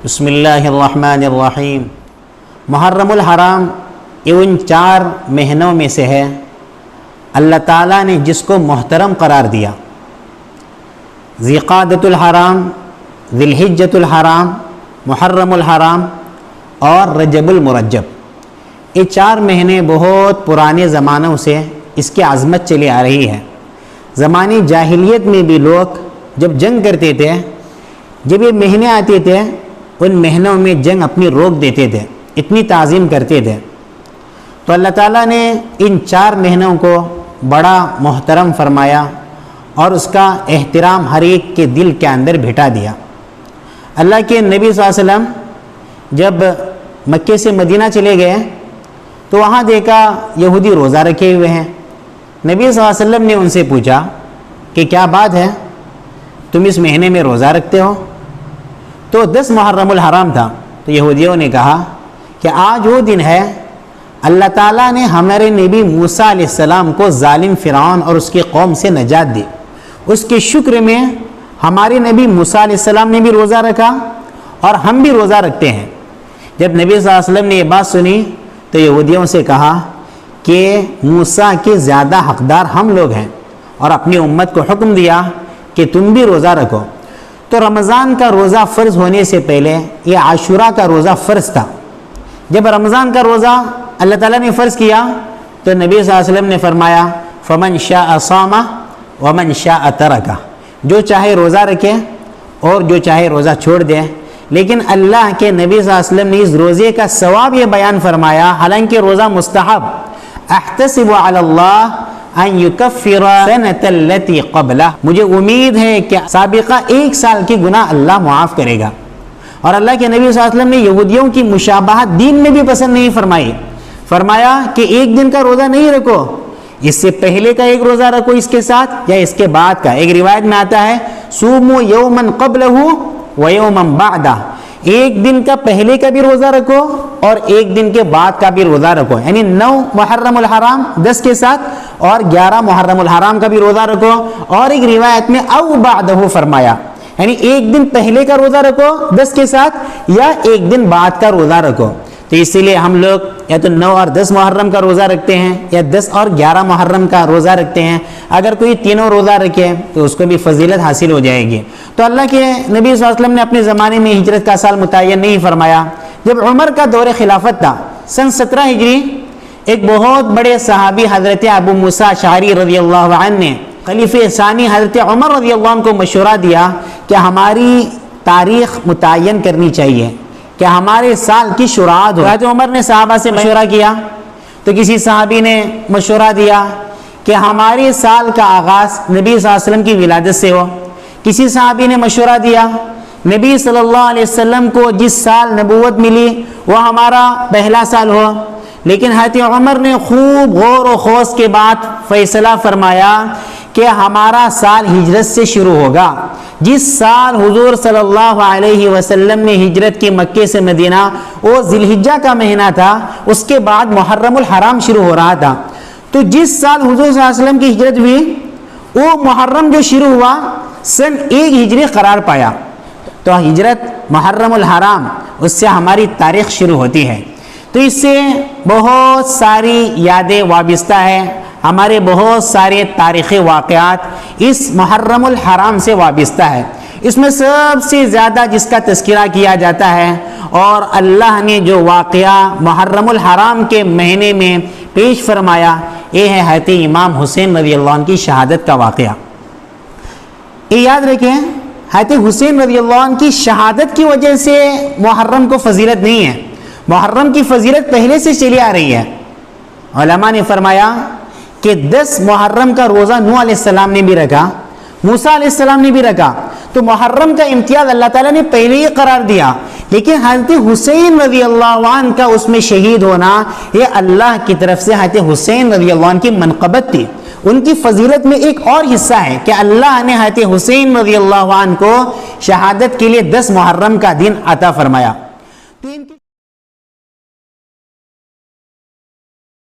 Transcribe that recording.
بسم اللہ الرحمن الرحیم۔ محرم الحرام یہ ان 4 مہینوں میں سے ہے اللہ تعالیٰ نے جس کو محترم قرار دیا۔ ذیقعدۃ الحرام، ذی الحجۃ الحرام، محرم الحرام اور رجب المرجب، یہ 4 مہینے بہت پرانے زمانوں سے اس کی عظمت چلی آ رہی ہے۔ زمانے جاہلیت میں بھی لوگ جب جنگ کرتے تھے، جب یہ مہینے آتے تھے ان مہینوں میں جنگ اپنی روک دیتے تھے، اتنی تعظیم کرتے تھے۔ تو اللہ تعالیٰ نے ان 4 مہینوں کو بڑا محترم فرمایا اور اس کا احترام ہر ایک کے دل کے اندر بٹھا دیا۔ اللہ کے نبی صلی اللہ علیہ وسلم جب مکے سے مدینہ چلے گئے تو وہاں دیکھا یہودی روزہ رکھے ہوئے ہیں۔ نبی صلی اللہ علیہ وسلم نے ان سے پوچھا کہ کیا بات ہے، تم اس مہینے میں روزہ رکھتے ہو؟ تو 10 محرم الحرام تھا۔ تو یہودیوں نے کہا کہ آج وہ دن ہے اللہ تعالیٰ نے ہمارے نبی موسیٰ علیہ السلام کو ظالم فرعون اور اس کی قوم سے نجات دی، اس کے شکر میں ہمارے نبی موسیٰ علیہ السلام نے بھی روزہ رکھا اور ہم بھی روزہ رکھتے ہیں۔ جب نبی صلی اللہ علیہ وسلم نے یہ بات سنی تو یہودیوں سے کہا کہ موسیٰ کے زیادہ حقدار ہم لوگ ہیں، اور اپنی امت کو حکم دیا کہ تم بھی روزہ رکھو۔ تو رمضان کا روزہ فرض ہونے سے پہلے یہ عاشورہ کا روزہ فرض تھا۔ جب رمضان کا روزہ اللہ تعالیٰ نے فرض کیا تو نبی صلی اللہ علیہ وسلم نے فرمایا فمن شاء صام ومن شاء ترک، جو چاہے روزہ رکھے اور جو چاہے روزہ چھوڑ دے۔ لیکن اللہ کے نبی صلی اللہ علیہ وسلم نے اس روزے کا ثواب یہ بیان فرمایا، حالانکہ روزہ مستحب، احتسب علی اللہ ان یکفر سنۃ التی قبلہ، مجھے امید ہے کہ سابقہ 1 سال کی گناہ اللہ معاف کرے گا۔ اور اللہ کے نبی صلی اللہ علیہ وسلم نے یہودیوں کی مشابہت دین میں بھی پسند نہیں فرمائی، فرمایا کہ 1 دن کا روزہ نہیں رکھو، اس سے پہلے کا 1 روزہ رکھو اس کے ساتھ یا اس کے بعد کا۔ ایک روایت میں آتا ہے صوموا یوما قبلہ و یوما بعدہ، 1 دن کا پہلے کا بھی روزہ رکھو اور 1 دن کے بعد کا بھی روزہ رکھو، یعنی 9 محرم الحرام 10 کے ساتھ اور 11 محرم الحرام کا بھی روزہ رکھو۔ اور ایک روایت میں او بعدہ فرمایا، یعنی 1 دن پہلے کا روزہ رکھو 10 کے ساتھ یا 1 دن بعد کا روزہ رکھو۔ تو اسی لیے ہم لوگ یا تو 9 اور 10 محرم کا روزہ رکھتے ہیں یا 10 اور 11 محرم کا روزہ رکھتے ہیں۔ اگر کوئی تینوں روزہ رکھے تو اس کو بھی فضیلت حاصل ہو جائے گی۔ تو اللہ کے نبی صلی اللہ علیہ وسلم نے اپنے زمانے میں ہجرت کا سال متعین نہیں فرمایا۔ جب عمر کا دور خلافت تھا سن 17 ہجری، ایک بہت بڑے صحابی حضرت ابو موسیٰ اشعری رضی اللہ عنہ نے خلیفہ ثانی حضرت عمر رضی اللہ عنہ کو مشورہ دیا کہ ہماری تاریخ متعین کرنی چاہیے کہ ہمارے سال کی شروعات ہو۔ حضرت عمر نے صحابہ سے مشورہ کیا تو کسی صحابی نے مشورہ دیا کہ ہمارے سال کا آغاز نبی صلی اللہ علیہ وسلم کی ولادت سے ہو۔ کسی صحابی نے مشورہ دیا نبی صلی اللہ علیہ وسلم کو جس سال نبوت ملی وہ ہمارا پہلا سال ہو۔ لیکن حضرت عمر نے خوب غور و خوض کے بعد فیصلہ فرمایا کہ ہمارا سال ہجرت سے شروع ہوگا۔ جس سال حضور صلی اللہ علیہ وسلم نے ہجرت کی مکے سے مدینہ، وہ ذی الحجہ کا مہینہ تھا، اس کے بعد محرم الحرام شروع ہو رہا تھا۔ تو جس سال حضور صلی اللہ علیہ وسلم کی ہجرت ہوئی وہ محرم جو شروع ہوا سن 1 ہجری قرار پایا۔ تو ہجرت محرم الحرام اس سے ہماری تاریخ شروع ہوتی ہے۔ تو اس سے بہت ساری یادیں وابستہ ہیں، ہمارے بہت سارے تاریخی واقعات اس محرم الحرام سے وابستہ ہے۔ اس میں سب سے زیادہ جس کا تذکرہ کیا جاتا ہے اور اللہ نے جو واقعہ محرم الحرام کے مہینے میں پیش فرمایا یہ ہے حضرت امام حسین رضی اللہ عنہ کی شہادت کا واقعہ۔ یہ یاد رکھیں حضرت حسین رضی اللہ عنہ کی شہادت کی وجہ سے محرم کو فضیلت نہیں ہے، محرم کی فضیلت پہلے سے چلی آ رہی ہے۔ علماء نے فرمایا کہ 10 محرم کا روزہ نوح علیہ السلام نے بھی رکھا، موسیٰ علیہ السلام نے بھی رکھا، تو محرم کا امتیاز اللہ تعالیٰ نے پہلے ہی قرار دیا۔ لیکن حضرت حسین رضی اللہ عنہ کا اس میں شہید ہونا یہ اللہ کی طرف سے حضرت حسین رضی اللہ عنہ کی منقبت تھی۔ ان کی فضیلت میں ایک اور حصہ ہے کہ اللہ نے حضرت حسین رضی اللہ عنہ کو شہادت کے لیے 10 محرم کا دن عطا فرمایا۔